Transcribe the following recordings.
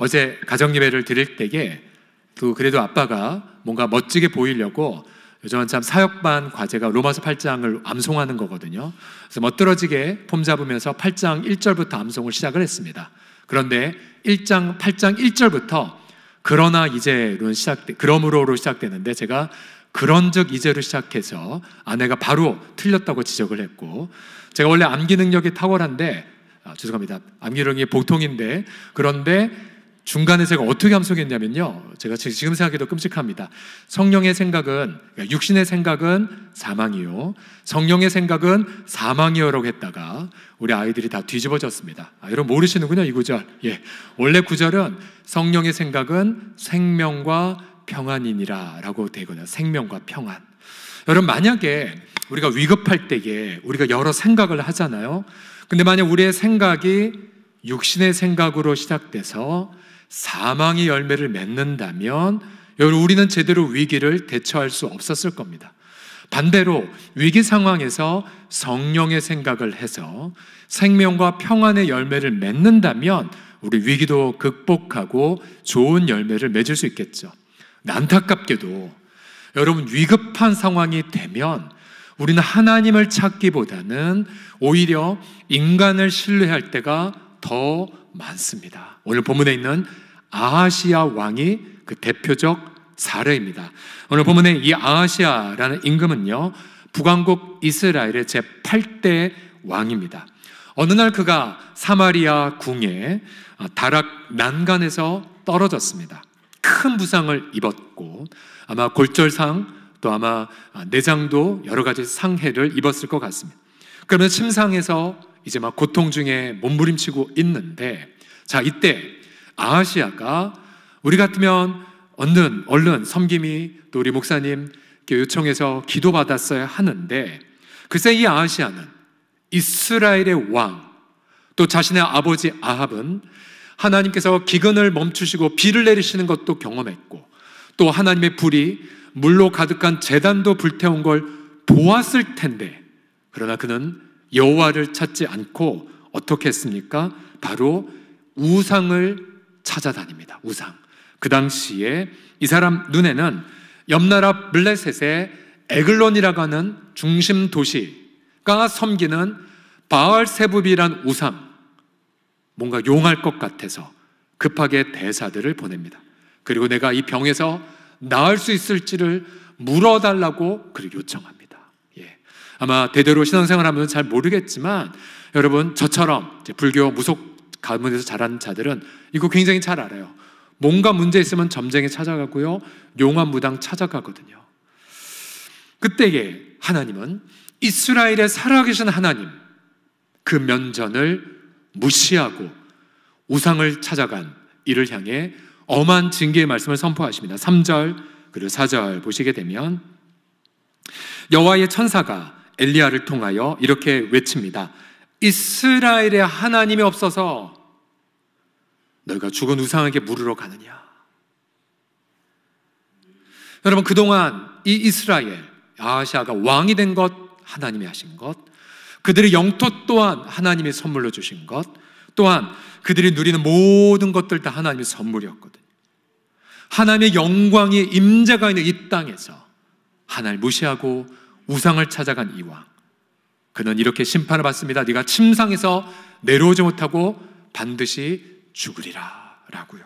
어제 가정예배를 드릴 때에 또 그래도 아빠가 뭔가 멋지게 보이려고 요즘은 참 사역반 과제가 로마서 8장을 암송하는 거거든요. 그래서 멋들어지게 폼 잡으면서 8장 1절부터 암송을 시작을 했습니다. 그런데 8장 1절부터 그러나 이제로 그러므로로 시작되는데, 제가 그런즉 이제로 시작해서 아내가 바로 틀렸다고 지적을 했고, 제가 원래 암기 능력이 탁월한데, 죄송합니다, 암기 능력이 보통인데, 그런데 중간에 제가 어떻게 암송했냐면요, 제가 지금 생각해도 끔찍합니다. 성령의 생각은, 육신의 생각은 사망이요, 성령의 생각은 사망이요라고 했다가 우리 아이들이 다 뒤집어졌습니다. 여러분 모르시는군요, 이 구절. 원래 구절은 성령의 생각은 생명과 평안이니라 라고 되거든요. 생명과 평안. 여러분, 만약에 우리가 위급할 때에 우리가 여러 생각을 하잖아요. 근데 만약 우리의 생각이 육신의 생각으로 시작돼서 사망의 열매를 맺는다면 여러분, 우리는 제대로 위기를 대처할 수 없었을 겁니다. 반대로 위기 상황에서 성령의 생각을 해서 생명과 평안의 열매를 맺는다면 우리 위기도 극복하고 좋은 열매를 맺을 수 있겠죠. 안타깝게도 여러분, 위급한 상황이 되면 우리는 하나님을 찾기보다는 오히려 인간을 신뢰할 때가 더 많습니다. 오늘 본문에 있는 아하시야 왕이 그 대표적 사례입니다. 오늘 본문에 이 아하시야라는 임금은요, 북왕국 이스라엘의 제8대 왕입니다. 어느 날 그가 사마리아 궁에 다락 난간에서 떨어졌습니다. 큰 부상을 입었고 아마 골절상, 또 아마 내장도 여러 가지 상해를 입었을 것 같습니다. 그러면 침상에서 이제 막 고통 중에 몸부림치고 있는데, 자, 이때 아하시야가 우리 같으면 얼른 섬김이, 또 우리 목사님 요청해서 기도받았어야 하는데, 글쎄 이 아하시야는 이스라엘의 왕, 또 자신의 아버지 아합은 하나님께서 기근을 멈추시고 비를 내리시는 것도 경험했고, 또 하나님의 불이 물로 가득한 제단도 불태운 걸 보았을 텐데, 그러나 그는 여호와를 찾지 않고 어떻게 했습니까? 바로 우상을 찾아다닙니다. 우상. 그 당시에 이 사람 눈에는 옆나라 블레셋의 에글론이라고 하는 중심 도시가 섬기는 바알세붑이란 우상, 뭔가 용할 것 같아서 급하게 대사들을 보냅니다. 그리고 내가 이 병에서 나을 수 있을지를 물어달라고 그를 요청합니다. 아마 대대로 신앙생활하면 잘 모르겠지만, 여러분 저처럼 이제 불교 무속 가문에서 자란 자들은 이거 굉장히 잘 알아요. 뭔가 문제 있으면 점쟁이 찾아가고요, 용화무당 찾아가거든요. 그때에 하나님은 이스라엘의 살아계신 하나님, 그 면전을 무시하고 우상을 찾아간 이를 향해 엄한 징계의 말씀을 선포하십니다. 3절 그리고 4절 보시게 되면 여호와의 천사가 엘리야를 통하여 이렇게 외칩니다. 이스라엘의 하나님이 없어서 너희가 죽은 우상에게 물으러 가느냐. 여러분, 그동안 이 이스라엘 아하시야가 왕이 된 것 하나님이 하신 것, 그들의 영토 또한 하나님이 선물로 주신 것, 또한 그들이 누리는 모든 것들 다 하나님의 선물이었거든요. 하나님의 영광이 임재가 있는 이 땅에서 하나님을 무시하고 우상을 찾아간 이 왕, 그는 이렇게 심판을 받습니다. 네가 침상에서 내려오지 못하고 반드시 죽으리라 라고요.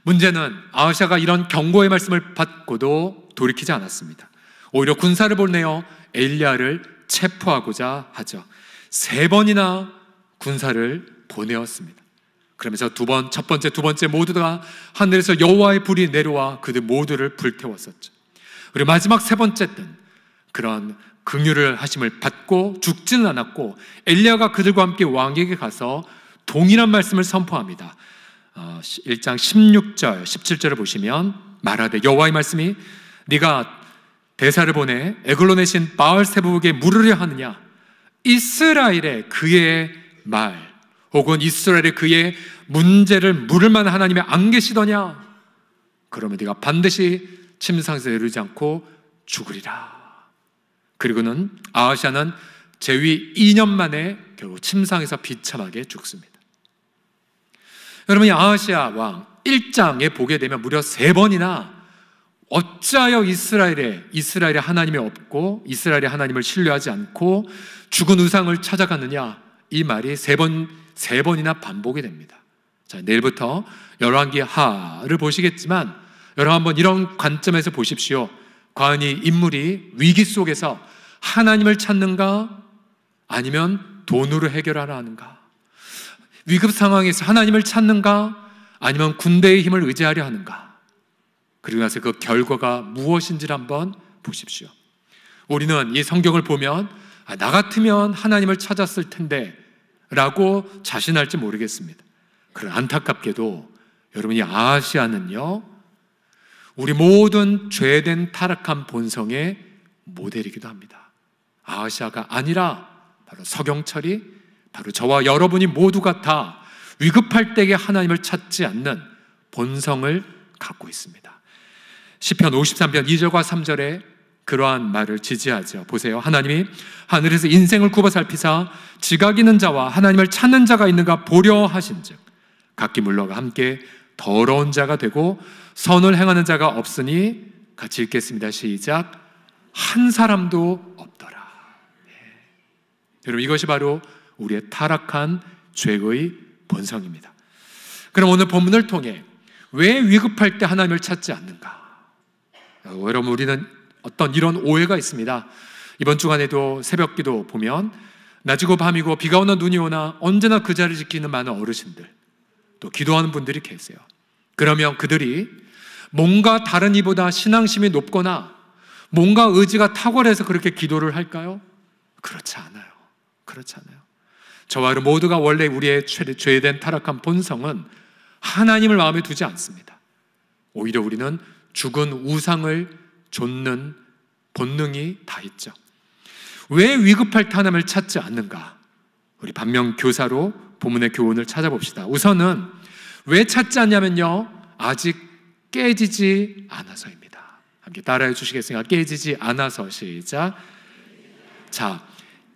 문제는 아하시야가 이런 경고의 말씀을 받고도 돌이키지 않았습니다. 오히려 군사를 보내어 엘리야를 체포하고자 하죠. 3번이나 군사를 보내었습니다. 그러면서 첫 번째, 두 번째 모두 다 하늘에서 여호와의 불이 내려와 그들 모두를 불태웠었죠. 그리고 마지막 3번째 땐 그런 긍휼을 하심을 받고 죽지는 않았고, 엘리야가 그들과 함께 왕에게 가서 동일한 말씀을 선포합니다. 1장 16절, 17절을 보시면 말하되 여호와의 말씀이 네가 대사를 보내 에글론의 신 바알세붑에게 물으려 하느냐? 이스라엘의 그의 말 혹은 이스라엘의 그의 문제를 물을 만한 하나님이 안 계시더냐? 그러면 네가 반드시 침상에서 내려오지 않고 죽으리라. 그리고는 아하시야는 재위 2년 만에 결국 침상에서 비참하게 죽습니다. 여러분이 아하시아 왕 1장에 보게 되면 무려 3번이나 어찌하여 이스라엘에 하나님이 없고 이스라엘의 하나님을 신뢰하지 않고 죽은 우상을 찾아갔느냐, 이 말이 세 번이나 반복이 됩니다. 자, 내일부터 열왕기 하를 보시겠지만 여러분 한번 이런 관점에서 보십시오. 과연 이 인물이 위기 속에서 하나님을 찾는가, 아니면 돈으로 해결하려 하는가? 위급 상황에서 하나님을 찾는가, 아니면 군대의 힘을 의지하려 하는가? 그리고 나서 그 결과가 무엇인지를 한번 보십시오. 우리는 이 성경을 보면 나 같으면 하나님을 찾았을 텐데 라고 자신할지 모르겠습니다. 그러나 안타깝게도 여러분이 아하시아는요, 우리 모든 죄된 타락한 본성의 모델이기도 합니다. 아하시아가 아니라 바로 서경철이, 바로 저와 여러분이 모두가 다 위급할 때에 하나님을 찾지 않는 본성을 갖고 있습니다. 시편 53편 2절과 3절에 그러한 말을 지지하죠. 보세요. 하나님이 하늘에서 인생을 굽어 살피사 지각 있는 자와 하나님을 찾는 자가 있는가 보려 하신즉 각기 물러가 함께 더러운 자가 되고 선을 행하는 자가 없으니, 같이 읽겠습니다. 시작. 한 사람도 없더라. 여러분, 이것이 바로 우리의 타락한 죄의 본성입니다. 그럼 오늘 본문을 통해 왜 위급할 때 하나님을 찾지 않는가? 여러분, 우리는 어떤 이런 오해가 있습니다. 이번 주간에도 새벽기도 보면 낮이고 밤이고 비가 오나 눈이 오나 언제나 그 자리를 지키는 많은 어르신들, 또 기도하는 분들이 계세요. 그러면 그들이 뭔가 다른 이보다 신앙심이 높거나 뭔가 의지가 탁월해서 그렇게 기도를 할까요? 그렇지 않아요. 그렇지 않아요. 저와 여러분 모두가 원래 우리의 죄된 타락한 본성은 하나님을 마음에 두지 않습니다. 오히려 우리는 죽은 우상을 좇는 본능이 다 있죠. 왜 위급할 때 하나님을 찾지 않는가? 우리 반면교사로 본문의 교훈을 찾아봅시다. 우선은 왜 찾지 않냐면요, 아직 깨지지 않아서입니다. 함께 따라해 주시겠습니까? 깨지지 않아서. 시작. 자,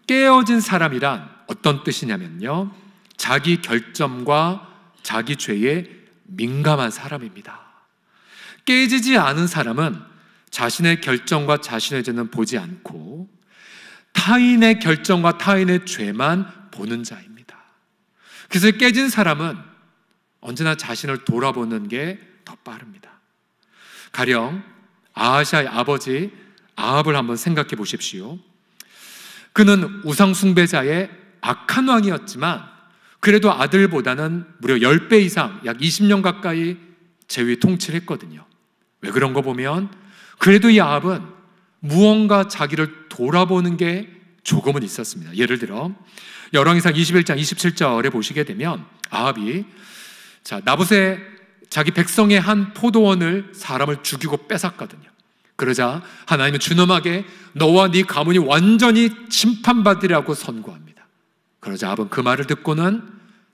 깨어진 사람이란 어떤 뜻이냐면요, 자기 결점과 자기 죄에 민감한 사람입니다. 깨지지 않은 사람은 자신의 결정과 자신의 죄는 보지 않고 타인의 결정과 타인의 죄만 보는 자입니다. 그래서 깨진 사람은 언제나 자신을 돌아보는 게 더 빠릅니다. 가령 아하시아의 아버지 아합을 한번 생각해 보십시오. 그는 우상 숭배자의 악한 왕이었지만 그래도 아들보다는 무려 10배 이상, 약 20년 가까이 제위 통치를 했거든요. 왜 그런 거 보면 그래도 이 아합은 무언가 자기를 돌아보는 게 조금은 있었습니다. 예를 들어 열왕기상 21장 27절에 보시게 되면 아합이 나봇의 자기 백성의 한 포도원을 사람을 죽이고 뺏었거든요. 그러자 하나님은 준엄하게 너와 네 가문이 완전히 심판받으리라고 선고합니다. 그러자 아합은 그 말을 듣고는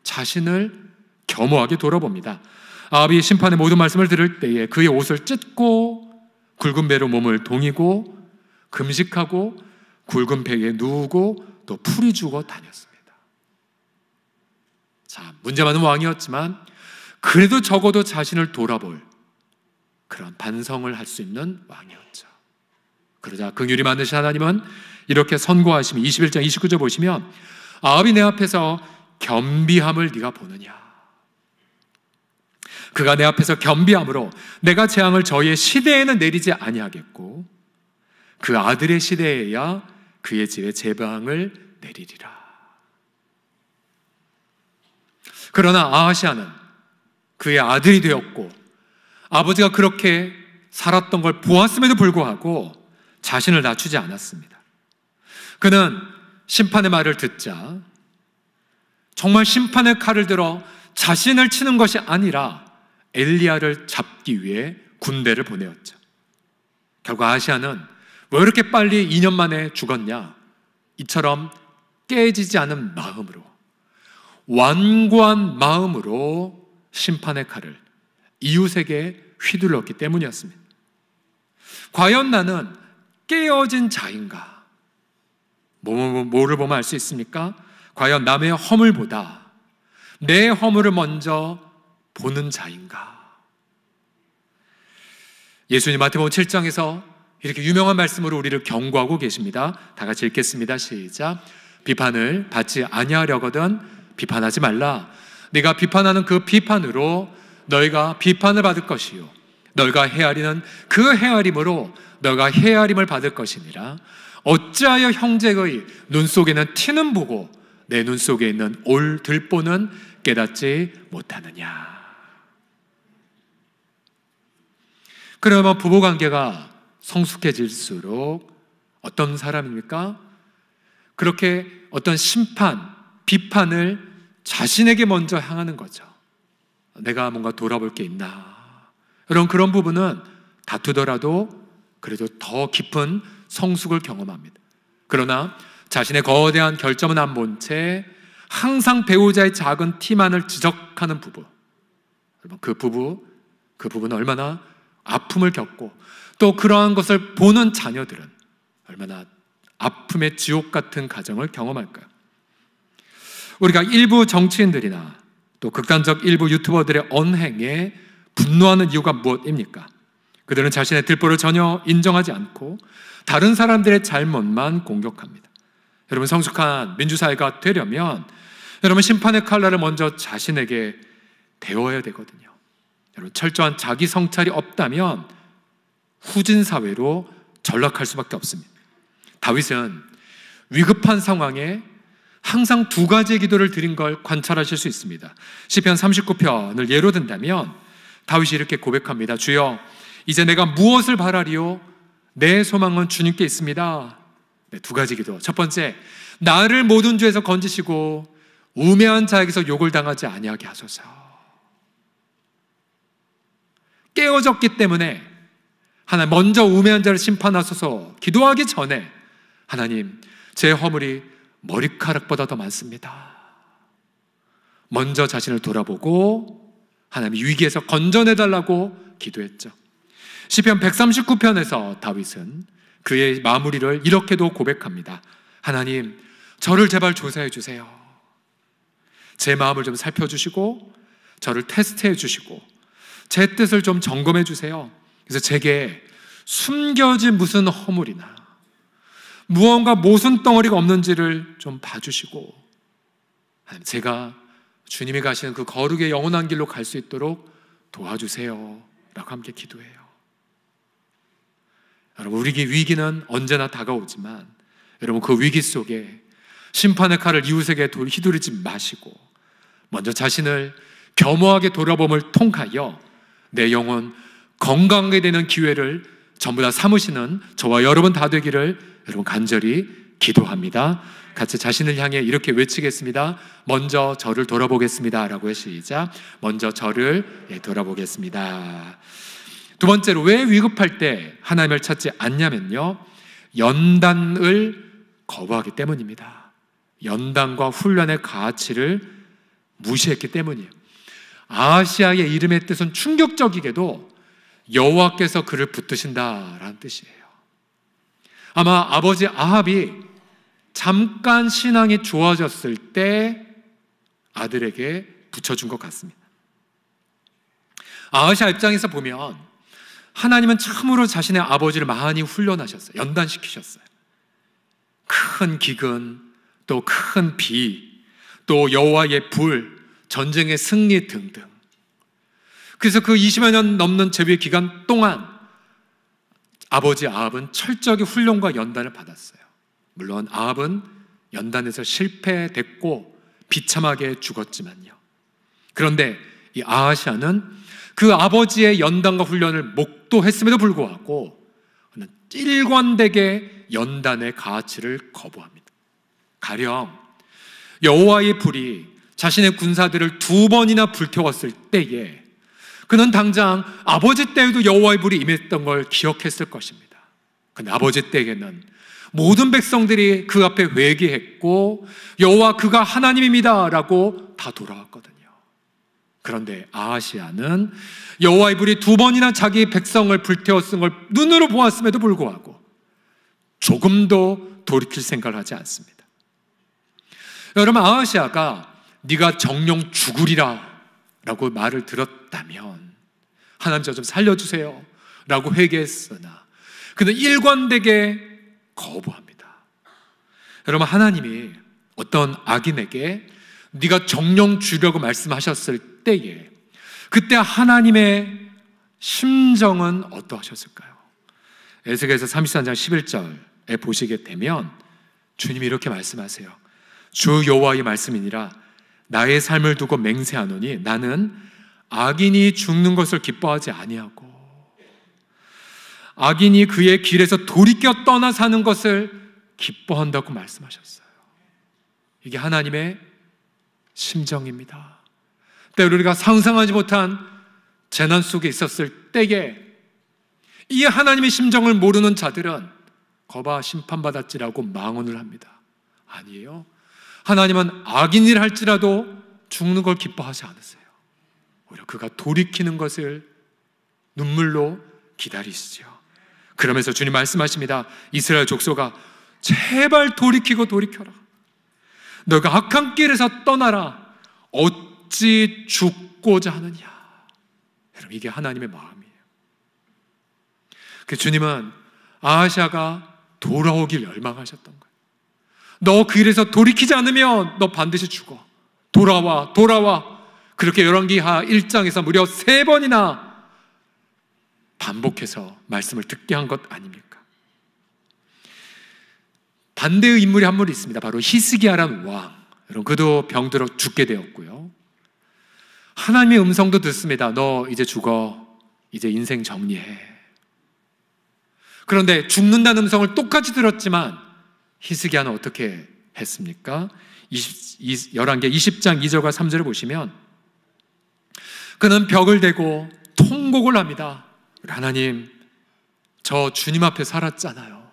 자신을 겸허하게 돌아봅니다. 아합이 심판의 모든 말씀을 들을 때에 그의 옷을 찢고 굵은 배로 몸을 동이고 금식하고 굵은 배에 누우고 또 풀이 주고 다녔습니다. 문제 많은 왕이었지만 그래도 적어도 자신을 돌아볼 그런 반성을 할 수 있는 왕이었죠. 그러자 긍휼이 많으신 하나님은 이렇게 선고하시면 21장 29절 보시면 아합이 내 앞에서 겸비함을 네가 보느냐? 그가 내 앞에서 겸비함으로 내가 재앙을 저희의 시대에는 내리지 아니하겠고 그 아들의 시대에야 그의 집에 재앙을 내리리라. 그러나 아하시아는 그의 아들이 되었고 아버지가 그렇게 살았던 걸 보았음에도 불구하고 자신을 낮추지 않았습니다. 그는 심판의 말을 듣자 정말 심판의 칼을 들어 자신을 치는 것이 아니라 엘리야를 잡기 위해 군대를 보내었죠. 결국 아하시아는 왜 이렇게 빨리 2년 만에 죽었냐? 이처럼 깨지지 않은 마음으로, 완고한 마음으로 심판의 칼을 이웃에게 휘둘렀기 때문이었습니다. 과연 나는 깨어진 자인가? 뭐를 보면 알 수 있습니까? 과연 남의 허물보다 내 허물을 먼저 보는 자인가? 예수님 마태복음 7장에서 이렇게 유명한 말씀으로 우리를 경고하고 계십니다. 다 같이 읽겠습니다. 시작. 비판을 받지 아니하려거든 비판하지 말라. 네가 비판하는 그 비판으로 너희가 비판을 받을 것이요 너희가 헤아리는 그 헤아림으로 너희가 헤아림을 받을 것이니라. 어찌하여 형제의 눈 속에는 티는 보고 내 눈 속에 있는 올 들보는 깨닫지 못하느냐. 그러면 부부관계가 성숙해질수록 어떤 사람입니까? 그렇게 어떤 심판, 비판을 자신에게 먼저 향하는 거죠. 내가 뭔가 돌아볼 게 있나. 여러분, 그런 부분은 다투더라도 그래도 더 깊은 성숙을 경험합니다. 그러나 자신의 거대한 결점은 안 본 채 항상 배우자의 작은 티만을 지적하는 부부, 여러분, 그 부부는 얼마나 아픔을 겪고 또 그러한 것을 보는 자녀들은 얼마나 아픔의 지옥 같은 가정을 경험할까요? 우리가 일부 정치인들이나 또 극단적 일부 유튜버들의 언행에 분노하는 이유가 무엇입니까? 그들은 자신의 들보를 전혀 인정하지 않고 다른 사람들의 잘못만 공격합니다. 여러분, 성숙한 민주사회가 되려면 여러분, 심판의 칼날을 먼저 자신에게 대어야 되거든요. 여러분, 철저한 자기 성찰이 없다면 후진 사회로 전락할 수밖에 없습니다. 다윗은 위급한 상황에 항상 두 가지의 기도를 드린 걸 관찰하실 수 있습니다. 시편 39편을 예로 든다면 다윗이 이렇게 고백합니다. 주여, 이제 내가 무엇을 바라리요? 내 소망은 주님께 있습니다. 네, 두 가지 기도. 첫 번째, 나를 모든 죄에서 건지시고 우매한 자에게서 욕을 당하지 아니하게 하소서. 깨어졌기 때문에 하나님, 먼저 우매한 자를 심판하소서 기도하기 전에 하나님, 제 허물이 머리카락보다 더 많습니다. 먼저 자신을 돌아보고 하나님이 위기에서 건져내달라고 기도했죠. 시편 139편에서 다윗은 그의 마무리를 이렇게도 고백합니다. 하나님, 저를 제발 조사해 주세요. 제 마음을 좀 살펴주시고 저를 테스트해 주시고 제 뜻을 좀 점검해 주세요. 그래서 제게 숨겨진 무슨 허물이나 무언가 모순 덩어리가 없는지를 좀 봐주시고 제가 주님이 가시는 그 거룩의 영원한 길로 갈 수 있도록 도와주세요 라고 함께 기도해요. 여러분, 우리 위기는 언제나 다가오지만 여러분, 그 위기 속에 심판의 칼을 이웃에게 휘두르지 마시고 먼저 자신을 겸허하게 돌아봄을 통하여 내 영혼 건강하게 되는 기회를 전부 다 삼으시는 저와 여러분 다 되기를 여러분 간절히 기도합니다. 같이 자신을 향해 이렇게 외치겠습니다. 먼저 저를 돌아보겠습니다 라고 시작. 먼저 저를 돌아보겠습니다. 두 번째로, 왜 위급할 때 하나님을 찾지 않냐면요, 연단을 거부하기 때문입니다. 연단과 훈련의 가치를 무시했기 때문이에요. 아하시아의 이름의 뜻은 충격적이게도 여호와께서 그를 붙드신다라는 뜻이에요. 아마 아버지 아합이 잠깐 신앙이 좋아졌을 때 아들에게 붙여준 것 같습니다. 아하시아 입장에서 보면 하나님은 참으로 자신의 아버지를 많이 훈련하셨어요. 연단시키셨어요. 큰 기근, 또 큰 비, 또 여호와의 불, 전쟁의 승리 등등. 그래서 그 20여 년 넘는 재위 기간 동안 아버지 아합은 철저하게 훈련과 연단을 받았어요. 물론 아합은 연단에서 실패됐고 비참하게 죽었지만요. 그런데 이 아하시아는 그 아버지의 연단과 훈련을 목도했음에도 불구하고 일관되게 연단의 가치를 거부합니다. 가령 여호와의 불이 자신의 군사들을 2번이나 불태웠을 때에 그는 당장 아버지 때에도 여호와의 불이 임했던 걸 기억했을 것입니다. 그런데 아버지 때에는 모든 백성들이 그 앞에 회개했고 여호와 그가 하나님입니다 라고 다 돌아왔거든요. 그런데 아하시아는 여호와의 불이 2번이나 자기 백성을 불태웠은 걸 눈으로 보았음에도 불구하고 조금도 돌이킬 생각을 하지 않습니다. 여러분, 아하시아가 네가 정령 죽으리라 라고 말을 들었다면 하나님 저 좀 살려주세요 라고 회개했으나 그는 일관되게 거부합니다. 여러분, 하나님이 어떤 악인에게 네가 정령 주려고 말씀하셨을 때에 그때 하나님의 심정은 어떠하셨을까요? 에스겔서 33장 11절에 보시게 되면 주님이 이렇게 말씀하세요. 주 여호와의 말씀이니라 나의 삶을 두고 맹세하노니 나는 악인이 죽는 것을 기뻐하지 아니하고 악인이 그의 길에서 돌이켜 떠나 사는 것을 기뻐한다고 말씀하셨어요. 이게 하나님의 심정입니다. 때로 우리가 상상하지 못한 재난 속에 있었을 때에 이 하나님의 심정을 모르는 자들은 거봐 심판받았지라고 망언을 합니다. 아니에요. 하나님은 악인이라 할지라도 죽는 걸 기뻐하지 않으세요. 오히려 그가 돌이키는 것을 눈물로 기다리시죠. 그러면서 주님 말씀하십니다. 이스라엘 족속아 제발 돌이켜라. 너가 악한 길에서 떠나라. 어찌 죽고자 하느냐. 여러분, 이게 하나님의 마음이에요. 그 주님은 아하시아가 돌아오길 열망하셨던 거예요. 너 그 길에서 돌이키지 않으면 너 반드시 죽어. 돌아와. 그렇게 열왕기하 1장에서 무려 3번이나 반복해서 말씀을 듣게 한 것 아닙니까? 반대의 인물이 한 분 있습니다. 바로 히스기야라는 왕. 여러분, 그도 병들어 죽게 되었고요. 하나님의 음성도 듣습니다. 너 이제 죽어. 이제 인생 정리해. 그런데 죽는다는 음성을 똑같이 들었지만 히스기야는 어떻게 했습니까? 열왕기 20장 2절과 3절을 보시면 그는 벽을 대고 통곡을 합니다. 하나님, 저 주님 앞에 살았잖아요.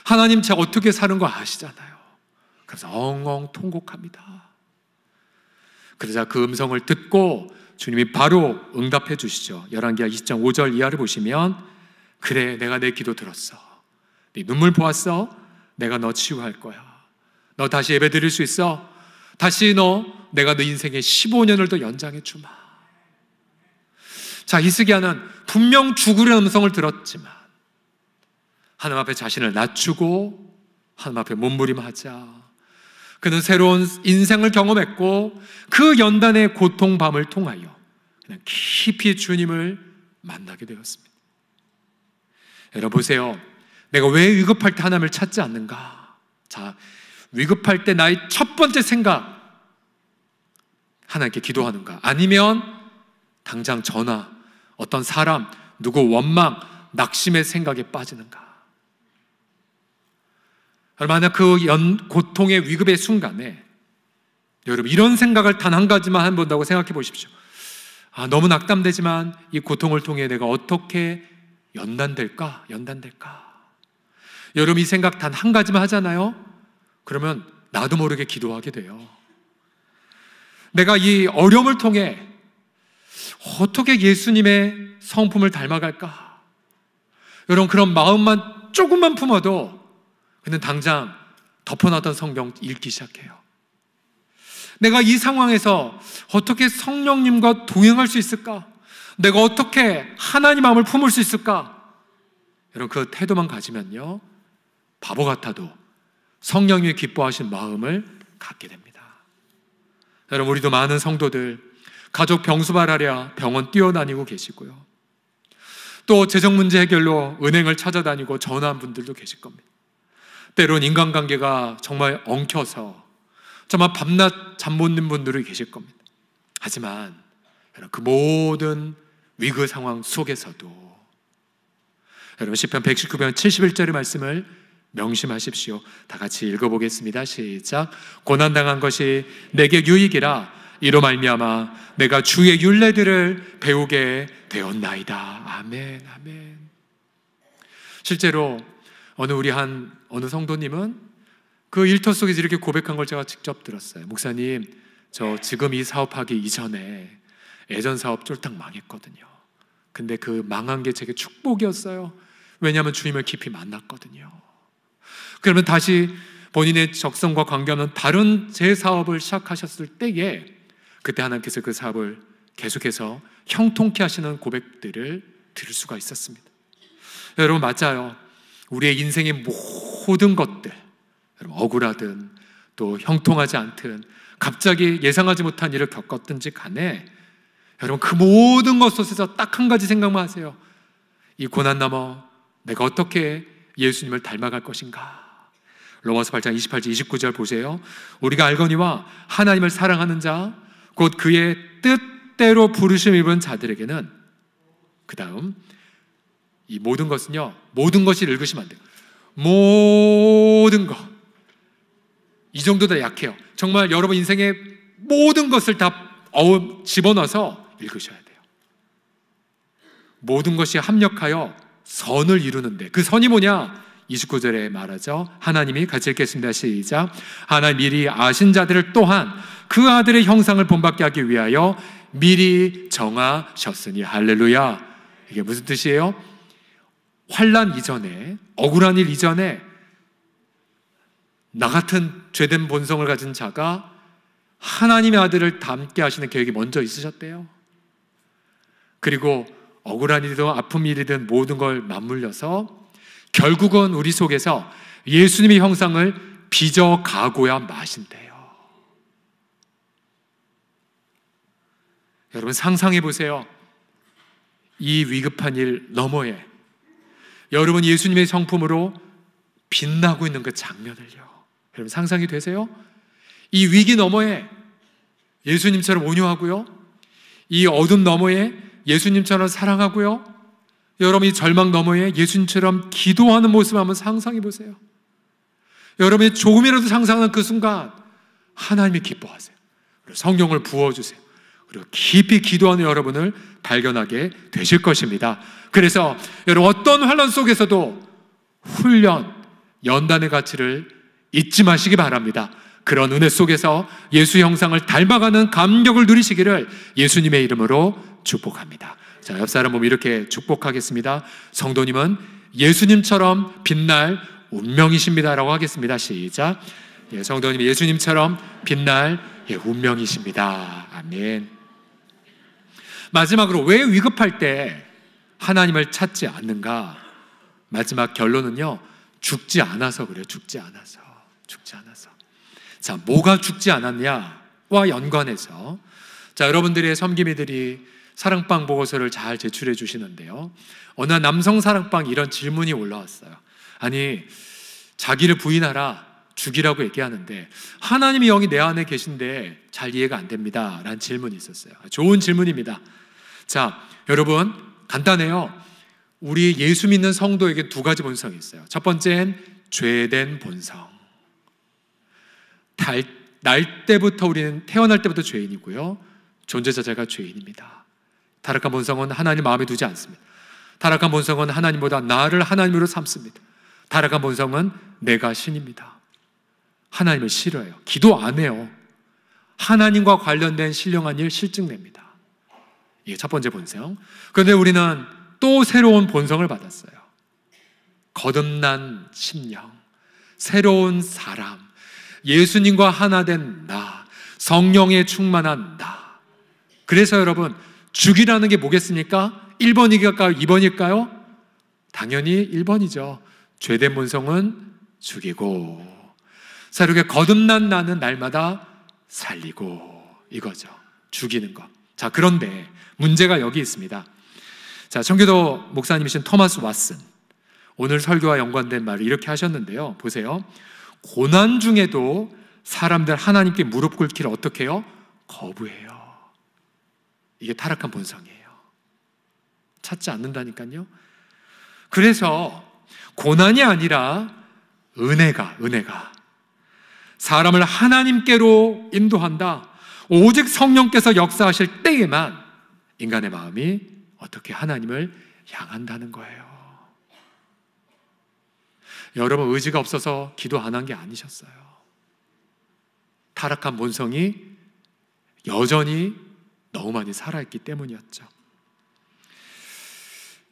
하나님, 제가 어떻게 사는 거 아시잖아요. 그래서 엉엉 통곡합니다. 그러자 그 음성을 듣고 주님이 바로 응답해 주시죠. 열왕기하 20장 5절 이하를 보시면 그래, 내가 내 기도 들었어. 네 눈물 보았어. 내가 너 치유할 거야. 너 다시 예배 드릴 수 있어. 다시 내가 너 인생의 15년을 더 연장해 주마. 자, 히스기야는 분명 죽으려는 음성을 들었지만 하나님 앞에 자신을 낮추고 하나님 앞에 몸부림하자. 그는 새로운 인생을 경험했고 그 연단의 고통밤을 통하여 그냥 깊이 주님을 만나게 되었습니다. 여러분 보세요. 내가 왜 위급할 때 하나님을 찾지 않는가? 자, 위급할 때 나의 첫 번째 생각, 하나님께 기도하는가? 아니면 당장 전화, 어떤 사람, 누구 원망, 낙심의 생각에 빠지는가? 만약 그 고통의 위급의 순간에 여러분 이런 생각을 단 한 가지만 해본다고 생각해 보십시오. 너무 낙담되지만 이 고통을 통해 내가 어떻게 연단될까? 여러분 이 생각 단 한 가지만 하잖아요. 그러면 나도 모르게 기도하게 돼요. 내가 이 어려움을 통해 어떻게 예수님의 성품을 닮아갈까? 여러분 그런 마음만 조금만 품어도 그는 당장 덮어놨던 성경 읽기 시작해요. 내가 이 상황에서 어떻게 성령님과 동행할 수 있을까? 내가 어떻게 하나님 마음을 품을 수 있을까? 여러분 그 태도만 가지면요 바보 같아도 성령님이 기뻐하신 마음을 갖게 됩니다. 여러분 우리도 많은 성도들 가족 병수발하랴 병원 뛰어다니고 계시고요. 또 재정 문제 해결로 은행을 찾아다니고 전화한 분들도 계실 겁니다. 때론 인간관계가 정말 엉켜서 정말 밤낮 잠 못 있는 분들이 계실 겁니다. 하지만 그 모든 위기 상황 속에서도 여러분 시편 119편 71절의 말씀을 명심하십시오. 다 같이 읽어보겠습니다. 시작. 고난당한 것이 내게 유익이라 이로 말미암아 내가 주의 율례들을 배우게 되었나이다. 아멘, 아멘. 실제로 어느 성도님은 그 일터 속에서 이렇게 고백한 걸 제가 직접 들었어요. 목사님, 저 지금 이 사업하기 이전에 예전 사업 쫄딱 망했거든요. 근데 그 망한 게 제게 축복이었어요. 왜냐하면 주님을 깊이 만났거든요. 그러면 다시 본인의 적성과 관계없는 다른 제 사업을 시작하셨을 때에 그때 하나님께서 그 사업을 계속해서 형통케 하시는 고백들을 들을 수가 있었습니다. 여러분, 맞아요. 우리의 인생의 모든 것들, 여러분, 억울하든 또 형통하지 않든 갑자기 예상하지 못한 일을 겪었든지 간에 여러분, 그 모든 것 속에서 딱 한 가지 생각만 하세요. 이 고난 넘어 내가 어떻게 예수님을 닮아갈 것인가. 로마서 8장 28절 29절 보세요. 우리가 알거니와 하나님을 사랑하는 자 곧 그의 뜻대로 부르심 입은 자들에게는, 그 다음 이 모든 것은요, 모든 것을 읽으시면 안 돼요. 모든 것, 이 정도 다 약해요. 정말 여러분 인생의 모든 것을 다 집어넣어서 읽으셔야 돼요. 모든 것이 합력하여 선을 이루는데, 그 선이 뭐냐? 29절에 말하죠. 하나님이 같이 읽겠습니다. 시작. 하나님 미리 아신 자들을 또한 그 아들의 형상을 본받게 하기 위하여 미리 정하셨으니. 할렐루야. 이게 무슨 뜻이에요? 환난 이전에, 억울한 일 이전에 나 같은 죄된 본성을 가진 자가 하나님의 아들을 닮게 하시는 계획이 먼저 있으셨대요. 그리고 억울한 일이든 아픈 일이든 모든 걸 맞물려서 결국은 우리 속에서 예수님의 형상을 빚어 가고야 마신대요. 여러분, 상상해 보세요. 이 위급한 일 너머에 여러분 예수님의 성품으로 빛나고 있는 그 장면을요, 여러분 상상이 되세요? 이 위기 너머에 예수님처럼 온유하고요, 이 어둠 너머에 예수님처럼 사랑하고요, 여러분 이 절망 너머에 예수님처럼 기도하는 모습을 한번 상상해 보세요. 여러분이 조금이라도 상상하는 그 순간 하나님이 기뻐하세요. 그리고 성령을 부어주세요. 그리고 깊이 기도하는 여러분을 발견하게 되실 것입니다. 그래서 여러분 어떤 환난 속에서도 훈련, 연단의 가치를 잊지 마시기 바랍니다. 그런 은혜 속에서 예수 형상을 닮아가는 감격을 누리시기를 예수님의 이름으로 축복합니다. 자, 옆 사람 보면 이렇게 축복하겠습니다. 성도님은 예수님처럼 빛날 운명이십니다라고 하겠습니다. 시작. 예, 성도님 예수님처럼 빛날 운명이십니다. 아멘. 마지막으로 왜 위급할 때 하나님을 찾지 않는가? 마지막 결론은요, 죽지 않아서 그래요. 죽지 않아서. 자, 뭐가 죽지 않았냐와 연관해서, 자, 여러분들의 섬김이들이 사랑방 보고서를 잘 제출해 주시는데요, 어느 남성 사랑방 이런 질문이 올라왔어요. 아니, 자기를 부인하라, 죽이라고 얘기하는데 하나님의 영이 내 안에 계신데 잘 이해가 안 됩니다 라는 질문이 있었어요. 좋은 질문입니다. 자, 여러분 간단해요. 우리 예수 믿는 성도에게 두 가지 본성이 있어요. 첫 번째는 죄된 본성. 우리는 태어날 때부터 죄인이고요, 존재 자체가 죄인입니다. 타락한 본성은 하나님 마음에 두지 않습니다. 타락한 본성은 하나님보다 나를 하나님으로 삼습니다. 타락한 본성은 내가 신입니다. 하나님을 싫어해요. 기도 안 해요. 하나님과 관련된 신령한 일 실증냅니다. 이게 첫 번째 본성. 그런데 우리는 또 새로운 본성을 받았어요. 거듭난 심령, 새로운 사람, 예수님과 하나 된 나, 성령에 충만한 나. 그래서 여러분, 죽이라는 게 뭐겠습니까? 1번일까요? 2번일까요? 당연히 1번이죠. 죄된 본성은 죽이고, 자, 이렇게 거듭난 나는 날마다 살리고, 이거죠. 죽이는 것. 자, 그런데 문제가 여기 있습니다. 자, 청교도 목사님이신 토마스 왓슨, 오늘 설교와 연관된 말을 이렇게 하셨는데요, 보세요. 고난 중에도 사람들 하나님께 무릎 꿇기를 어떻게 해요? 거부해요. 이게 타락한 본성이에요. 찾지 않는다니까요. 그래서 고난이 아니라 은혜가 사람을 하나님께로 인도한다. 오직 성령께서 역사하실 때에만 인간의 마음이 어떻게 하나님을 향한다는 거예요. 여러분, 의지가 없어서 기도 안 한 게 아니셨어요. 타락한 본성이 여전히 너무 많이 살아있기 때문이었죠.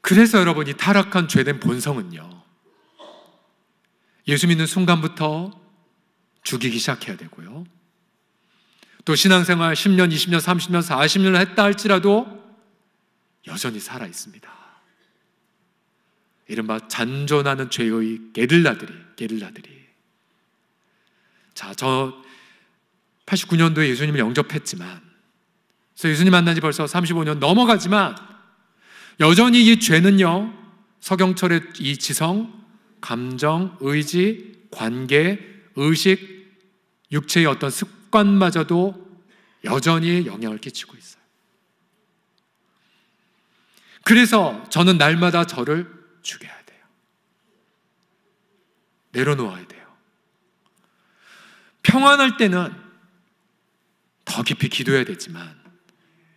그래서 여러분, 이 타락한 죄된 본성은요, 예수 믿는 순간부터 죽이기 시작해야 되고요, 또 신앙생활 10년, 20년, 30년, 40년을 했다 할지라도 여전히 살아 있습니다. 이른바 잔존하는 죄의 게릴라들이. 자, 저 89년도에 예수님을 영접했지만, 그래서 예수님 만난 지 벌써 35년 넘어가지만 여전히 이 죄는요, 서경철의 이 지성, 감정, 의지, 관계, 의식, 육체의 어떤 습관마저도 여전히 영향을 끼치고 있어요. 그래서 저는 날마다 저를 죽여야 돼요. 내려놓아야 돼요. 평안할 때는 더 깊이 기도해야 되지만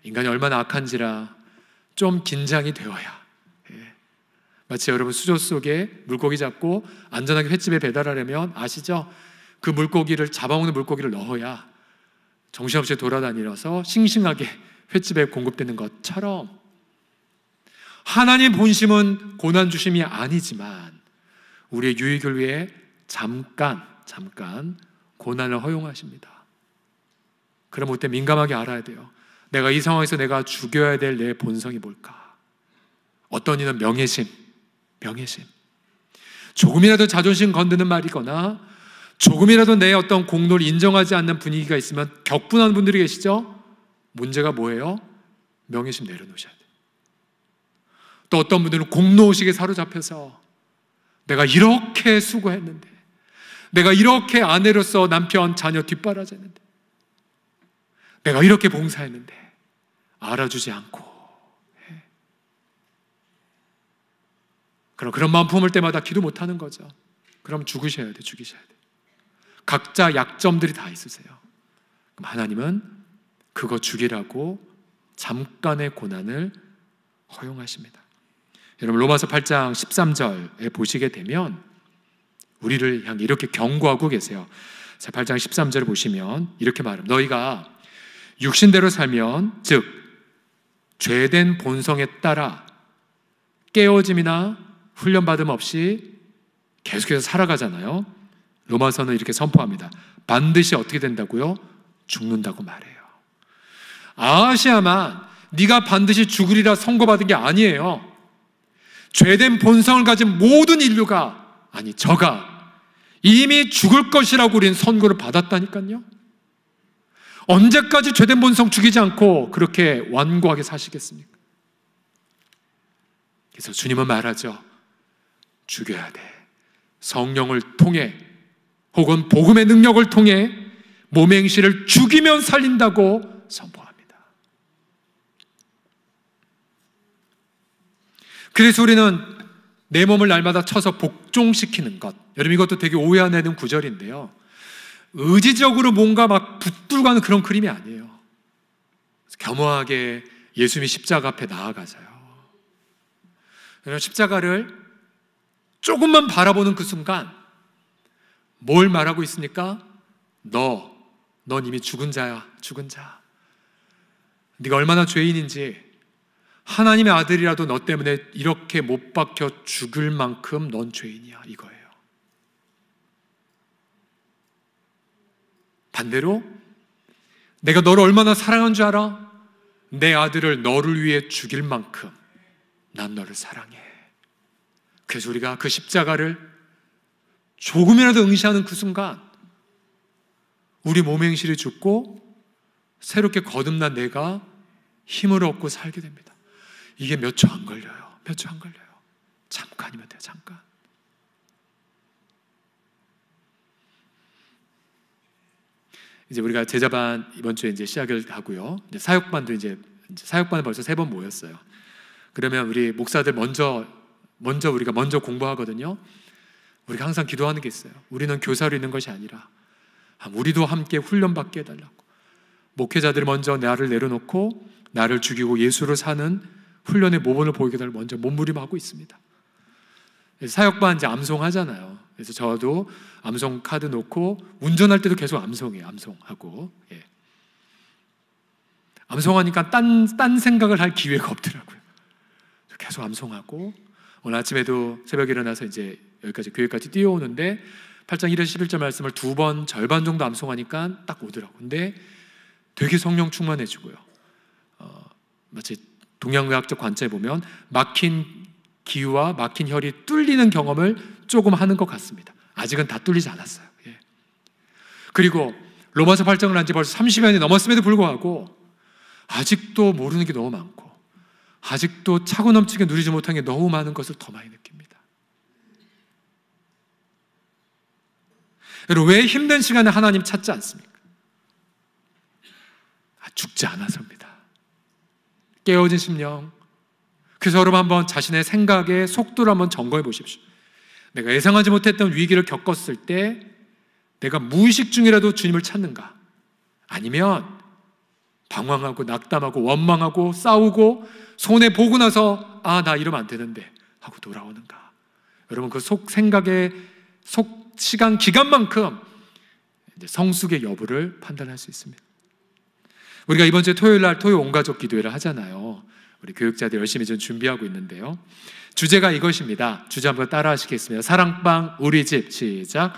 인간이 얼마나 악한지라 좀 긴장이 되어야. 마치 여러분 수조 속에 물고기 잡고 안전하게 횟집에 배달하려면 아시죠? 그 물고기를 잡아먹는 물고기를 넣어야 정신없이 돌아다니면서 싱싱하게 횟집에 공급되는 것처럼 하나님 본심은 고난 주심이 아니지만 우리의 유익을 위해 잠깐 고난을 허용하십니다. 그럼 그때 민감하게 알아야 돼요. 내가 이 상황에서 내가 죽여야 될 내 본성이 뭘까? 어떤 이는 명예심. 조금이라도 자존심 건드는 말이거나 조금이라도 내 어떤 공로를 인정하지 않는 분위기가 있으면 격분하는 분들이 계시죠? 문제가 뭐예요? 명예심 내려놓으셔야 돼요. 또 어떤 분들은 공로의식에 사로잡혀서 내가 이렇게 수고했는데, 내가 이렇게 아내로서 남편, 자녀 뒷바라졌는데, 내가 이렇게 봉사했는데 알아주지 않고 해. 그럼 그런 마음 품을 때마다 기도 못하는 거죠. 그럼 죽으셔야 돼. 각자 약점들이 다 있으세요. 그럼 하나님은 그거 죽이라고 잠깐의 고난을 허용하십니다. 여러분 로마서 8장 13절에 보시게 되면 우리를 향해 이렇게 경고하고 계세요. 자, 8장 13절을 보시면 이렇게 말합니다. 너희가 육신대로 살면 즉 죄된 본성에 따라 깨어짐이나 훈련받음 없이 계속해서 살아가잖아요. 로마서는 이렇게 선포합니다. 반드시 어떻게 된다고요? 죽는다고 말해요. 아시아만 네가 반드시 죽으리라 선고받은 게 아니에요. 죄된 본성을 가진 모든 인류가, 아니 저가 이미 죽을 것이라고 우리는 선고를 받았다니까요. 언제까지 죄된 본성 죽이지 않고 그렇게 완고하게 사시겠습니까? 그래서 주님은 말하죠. 죽여야 돼. 성령을 통해 혹은 복음의 능력을 통해 몸의 행실을 죽이면 살린다고 선포합니다. 그래서 우리는 내 몸을 날마다 쳐서 복종시키는 것, 여러분 이것도 되게 오해하는 구절인데요, 의지적으로 뭔가 막 붙들고 그런 그림이 아니에요. 겸허하게 예수님이 십자가 앞에 나아가서요, 십자가를 조금만 바라보는 그 순간 뭘 말하고 있습니까? 넌 이미 죽은 자야. 네가 얼마나 죄인인지, 하나님의 아들이라도 너 때문에 이렇게 못 박혀 죽을 만큼 넌 죄인이야, 이거예요. 반대로 내가 너를 얼마나 사랑한 줄 알아? 내 아들을 너를 위해 죽일 만큼 난 너를 사랑해. 그래서 우리가 그 십자가를 조금이라도 응시하는 그 순간 우리 몸의 행실이 죽고 새롭게 거듭난 내가 힘을 얻고 살게 됩니다. 이게 몇 초 안 걸려요. 잠깐이면 돼요. 잠깐. 이제 우리가 제자반 이번 주에 이제 시작을 하고요. 이제 사역반도 이제 사역반을 벌써 3번 모였어요. 그러면 우리 목사들 먼저 우리가 공부하거든요. 우리가 항상 기도하는 게 있어요. 우리는 교사로 있는 것이 아니라 우리도 함께 훈련받게 해달라고. 목회자들이 먼저 나를 내려놓고 나를 죽이고 예수를 사는 훈련의 모범을 보이게 해달라고 먼저 몸부림하고 있습니다. 사역반 이제 암송하잖아요. 그래서 저도 암송 카드 놓고 운전할 때도 계속 암송하고. 예. 암송하니까 딴 생각을 할 기회가 없더라고요. 계속 암송하고, 오늘 아침에도 새벽에 일어나서 이제 여기까지 교회까지 뛰어오는데 8장 1절 11절 말씀을 2번 절반 정도 암송하니까 딱 오더라고요. 근데 되게 성령 충만해지고요. 마치 동양의학적 관점에 보면 막힌 기와 막힌 혈이 뚫리는 경험을 조금 하는 것 같습니다. 아직은 다 뚫리지 않았어요. 예. 그리고 로마서 8장을 한 지 벌써 30여 년이 넘었음에도 불구하고 아직도 모르는 게 너무 많고 아직도 차고 넘치게 누리지 못한 게 너무 많은 것을 더 많이 느낍니다. 여러분, 왜 힘든 시간에 하나님 찾지 않습니까? 죽지 않아서입니다. 깨어진 심령. 그래서 여러분 한번 자신의 생각의 속도를 한번 점검해 보십시오. 내가 예상하지 못했던 위기를 겪었을 때 내가 무의식 중이라도 주님을 찾는가? 아니면 방황하고 낙담하고 원망하고 싸우고 손해보고 나서 나 이러면 안 되는데 하고 돌아오는가? 여러분, 그 생각의 시간 기간만큼 이제 성숙의 여부를 판단할 수 있습니다. 우리가 이번 주 토요일 날 토요 온가족 기도회를 하잖아요. 우리 교육자들 열심히 좀 준비하고 있는데요. 주제가 이것입니다. 주제 한번 따라 하시겠습니다. 사랑방 우리 집. 시작.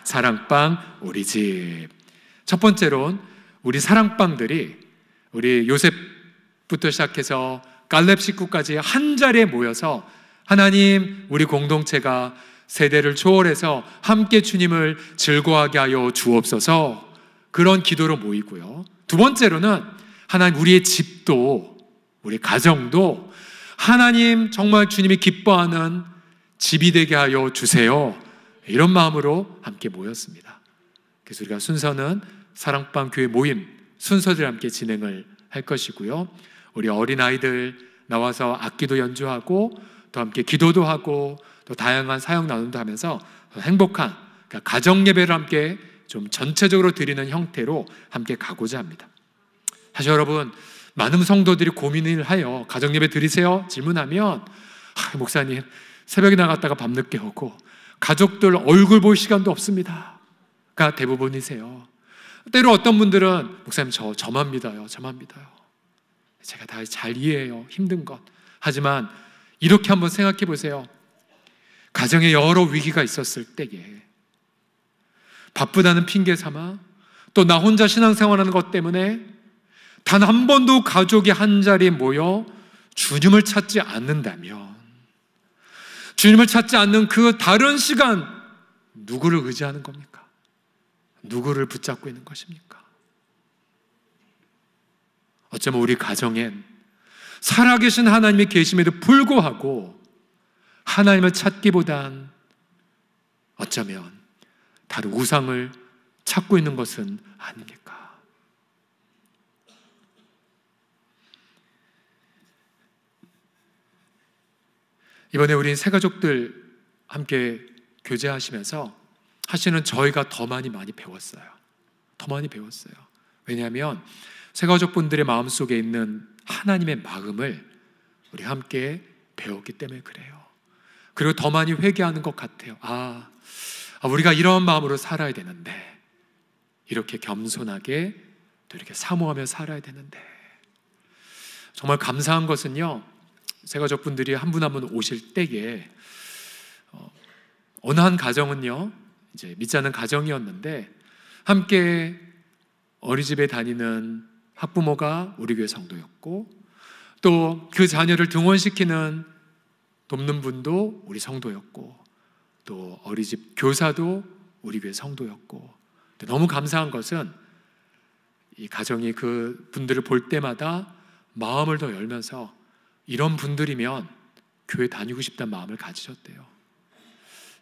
사랑방 우리 집. 첫 번째로는 우리 사랑방들이 우리 요셉부터 시작해서 갈렙 식구까지 한 자리에 모여서 하나님, 우리 공동체가 세대를 초월해서 함께 주님을 즐거워하게 하여 주옵소서, 그런 기도로 모이고요. 두 번째로는 하나님, 우리의 집도 우리 가정도 하나님 정말 주님이 기뻐하는 집이 되게 하여 주세요, 이런 마음으로 함께 모였습니다. 그래서 우리가 순서는 사랑방 교회 모임 순서대로 함께 진행을 할 것이고요. 우리 어린아이들 나와서 악기도 연주하고 또 함께 기도도 하고 또 다양한 사역 나눔도 하면서 행복한 가정 예배를 함께 좀 전체적으로 드리는 형태로 함께 가고자 합니다. 사실 여러분, 많은 성도들이 고민을 하여 가정 예배 드리세요? 질문하면 목사님 새벽에 나갔다가 밤늦게 오고 가족들 얼굴 볼 시간도 없습니다가 대부분이세요. 때로 어떤 분들은 목사님 저만 믿어요. 제가 다 잘 이해해요. 힘든 것. 하지만 이렇게 한번 생각해 보세요. 가정에 여러 위기가 있었을 때에 바쁘다는 핑계 삼아 또 나 혼자 신앙생활하는 것 때문에 단 한 번도 가족이 한 자리에 모여 주님을 찾지 않는다면, 주님을 찾지 않는 그 다른 시간 누구를 의지하는 겁니까? 누구를 붙잡고 있는 것입니까? 어쩌면 우리 가정엔 살아계신 하나님이 계심에도 불구하고 하나님을 찾기보단 어쩌면 다른 우상을 찾고 있는 것은 아닙니까? 이번에 우리 새가족들 함께 교제하시면서 사실은 저희가 더 많이 배웠어요. 왜냐하면 새가족분들의 마음속에 있는 하나님의 마음을 우리 함께 배웠기 때문에 그래요. 그리고 더 많이 회개하는 것 같아요. 우리가 이런 마음으로 살아야 되는데, 이렇게 겸손하게 또 이렇게 사모하며 살아야 되는데. 정말 감사한 것은요, 새가족분들이 한 분 한 분 오실 때에 어느 한 가정은요, 이제 믿지 않는 가정이었는데 함께 어린이집에 다니는 학부모가 우리 교회 성도였고 또 그 자녀를 등원시키는 돕는 분도 우리 성도였고 또 어린이집 교사도 우리 교회 성도였고, 너무 감사한 것은 이 가정이 그 분들을 볼 때마다 마음을 더 열면서 이런 분들이면 교회 다니고 싶다는 마음을 가지셨대요.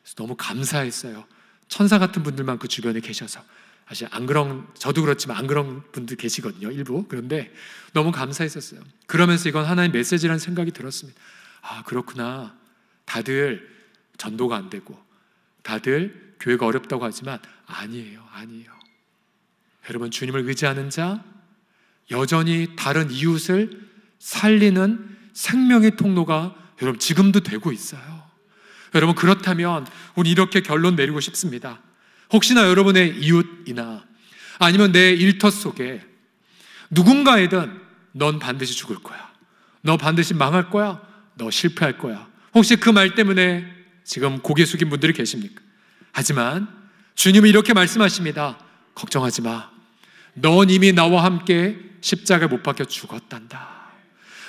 그래서 너무 감사했어요. 천사 같은 분들만 그 주변에 계셔서. 사실 저도 그렇지만 안 그런 분들 계시거든요, 일부. 그런데 너무 감사했었어요. 그러면서 이건 하나의 메시지라는 생각이 들었습니다. 그렇구나. 다들 전도가 안 되고 다들 교회가 어렵다고 하지만 아니에요. 여러분, 주님을 의지하는 자, 여전히 다른 이웃을 살리는 생명의 통로가 여러분 지금도 되고 있어요. 여러분, 그렇다면 우리 이렇게 결론 내리고 싶습니다. 혹시나 여러분의 이웃이나 아니면 내 일터 속에 누군가에든 넌 반드시 죽을 거야, 너 반드시 망할 거야, 너 실패할 거야, 혹시 그 말 때문에 지금 고개 숙인 분들이 계십니까? 하지만 주님은 이렇게 말씀하십니다. 걱정하지 마. 넌 이미 나와 함께 십자가에 못 박혀 죽었단다.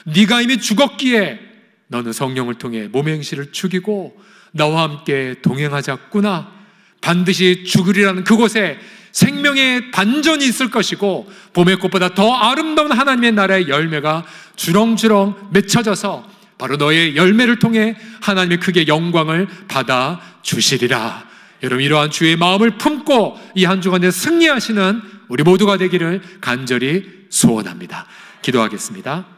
네가 이미 죽었기에 너는 성령을 통해 몸의 행실을 죽이고 나와 함께 동행하자꾸나. 반드시 죽으리라는 그곳에 생명의 반전이 있을 것이고 봄의 꽃보다 더 아름다운 하나님의 나라의 열매가 주렁주렁 맺혀져서 바로 너의 열매를 통해 하나님의 크게 영광을 받아 주시리라. 여러분, 이러한 주의 마음을 품고 이 한 주간에 승리하시는 우리 모두가 되기를 간절히 소원합니다. 기도하겠습니다.